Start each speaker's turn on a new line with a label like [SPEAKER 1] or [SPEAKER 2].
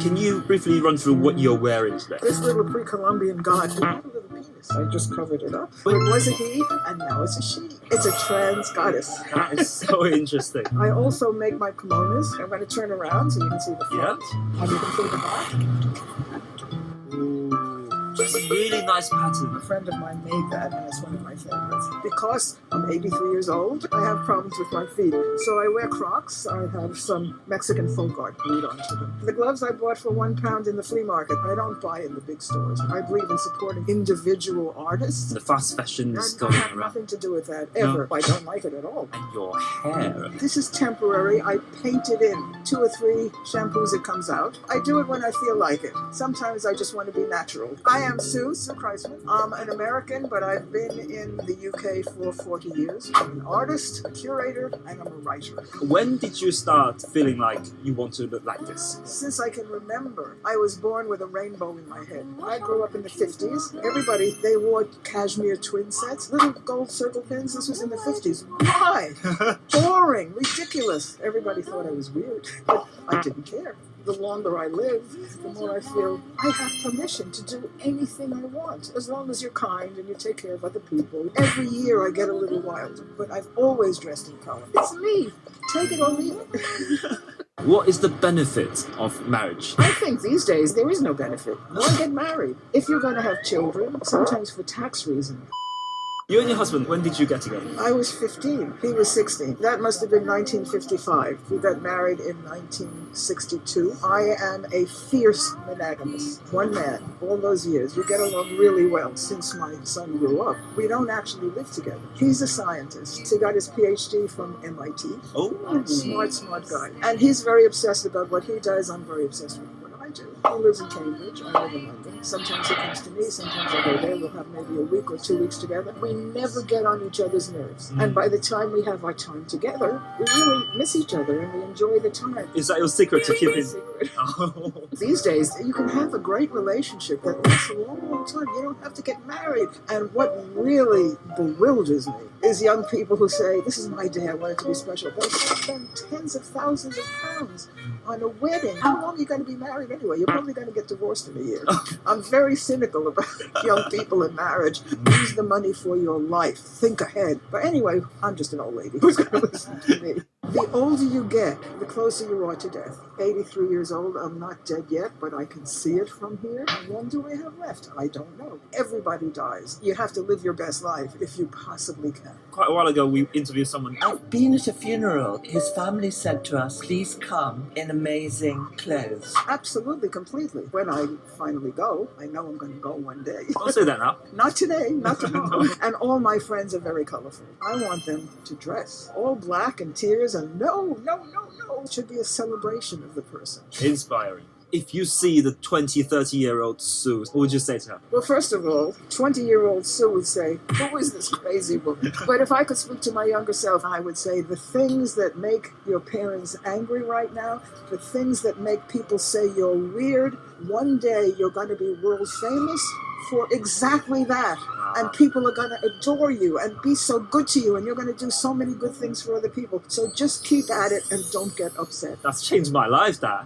[SPEAKER 1] Can you briefly run through what you're wearing today?
[SPEAKER 2] This little pre-Columbian god had a little penis. I just covered it up. It was a he, and now it's a she. It's a trans goddess.
[SPEAKER 1] That is so interesting.
[SPEAKER 2] I also make my kimonos. I'm going to turn around so you can see the front. And you can see the back.
[SPEAKER 1] That's a really nice pattern.
[SPEAKER 2] A friend of mine made that, and it's one of my favorites. Because I'm 83 years old, I have problems with my feet. So I wear Crocs. I have some Mexican folk art glued onto them. The gloves I bought for £1 in the flea market. I don't buy in the big stores. I believe in supporting individual artists.
[SPEAKER 1] The fast fashion is
[SPEAKER 2] I
[SPEAKER 1] going
[SPEAKER 2] have
[SPEAKER 1] around.
[SPEAKER 2] nothing to do with that, ever. I don't like it at all.
[SPEAKER 1] And your hair.
[SPEAKER 2] This is temporary. I paint it in 2 or 3 shampoos it comes out. I do it when I feel like it. Sometimes I just want to be natural. I am Sue Kreitzman. I'm an American, but I've been in the UK for 40 years. I'm an artist, a curator, and I'm a writer.
[SPEAKER 1] When did you start feeling like you want to look like this?
[SPEAKER 2] Since I can remember, I was born with a rainbow in my head. I grew up in the 50s. Everybody, they wore cashmere twin sets, little gold circle pins. This was in the 50s. Why? Boring, ridiculous. Everybody thought I was weird, but I didn't care. The longer I live, the more I feel I have permission to do anything I want, as long as you're kind and you take care of other people. Every year I get a little wild, but I've always dressed in color. It's me. Take it or leave it.
[SPEAKER 1] What is the benefit of marriage?
[SPEAKER 2] I think these days there is no benefit. Why get married? If you're going to have children, sometimes for tax reasons.
[SPEAKER 1] You and your husband, when did you get together?
[SPEAKER 2] I was 15. He was 16. That must have been 1955. We got married in 1962. I am a fierce monogamist. One man, all those years. We get along really well since my son grew up. We don't actually live together. He's a scientist. He got his PhD from MIT.
[SPEAKER 1] Oh.
[SPEAKER 2] Smart guy. And he's very obsessed about what he does. I'm very obsessed with what I do. He lives in Cambridge. I live in London. Sometimes he comes to me, sometimes I go there. We'll have maybe a week or 2 weeks together. We never get on each other's nerves. And by the time we have our time together, we really miss each other and we enjoy the time.
[SPEAKER 1] Is that your secret to keep it?
[SPEAKER 2] Secret.
[SPEAKER 1] Oh.
[SPEAKER 2] These days, you can have a great relationship that lasts a long time. You don't have to get married. And what really bewilders me is young people who say, this is my day, I want it to be special. They'll spend tens of thousands of pounds on a wedding. How long are you going to be married anyway? You're probably going to get divorced in a year. I'm very cynical about young people in marriage. Use the money for your life. Think ahead. But anyway, I'm just an old lady who's going to listen to me. The older you get, the closer you are to death. 83 years old, I'm not dead yet, but I can see it from here. How long do I have left? I don't know. Everybody dies. You have to live your best life if you possibly can.
[SPEAKER 1] Quite a while ago, we interviewed someone.
[SPEAKER 3] I've been at a funeral. His family said to us, please come in amazing clothes.
[SPEAKER 2] Absolutely, completely. When I finally go, I know I'm going to go one day.
[SPEAKER 1] Don't say that now.
[SPEAKER 2] Not today, not tomorrow. And all my friends are very colorful. I want them to dress all black and tears and no. It should be a celebration of the person.
[SPEAKER 1] Inspiring. If you see the 20, 30-year-old Sue, what would you say to her?
[SPEAKER 2] Well, first of all, 20-year-old Sue would say, who is this crazy woman? But if I could speak to my younger self, I would say the things that make your parents angry right now, the things that make people say you're weird, one day you're going to be world famous for exactly that. And people are going to adore you and be so good to you, and you're going to do so many good things for other people. So just keep at it and don't get upset.
[SPEAKER 1] That's changed my life, Dad.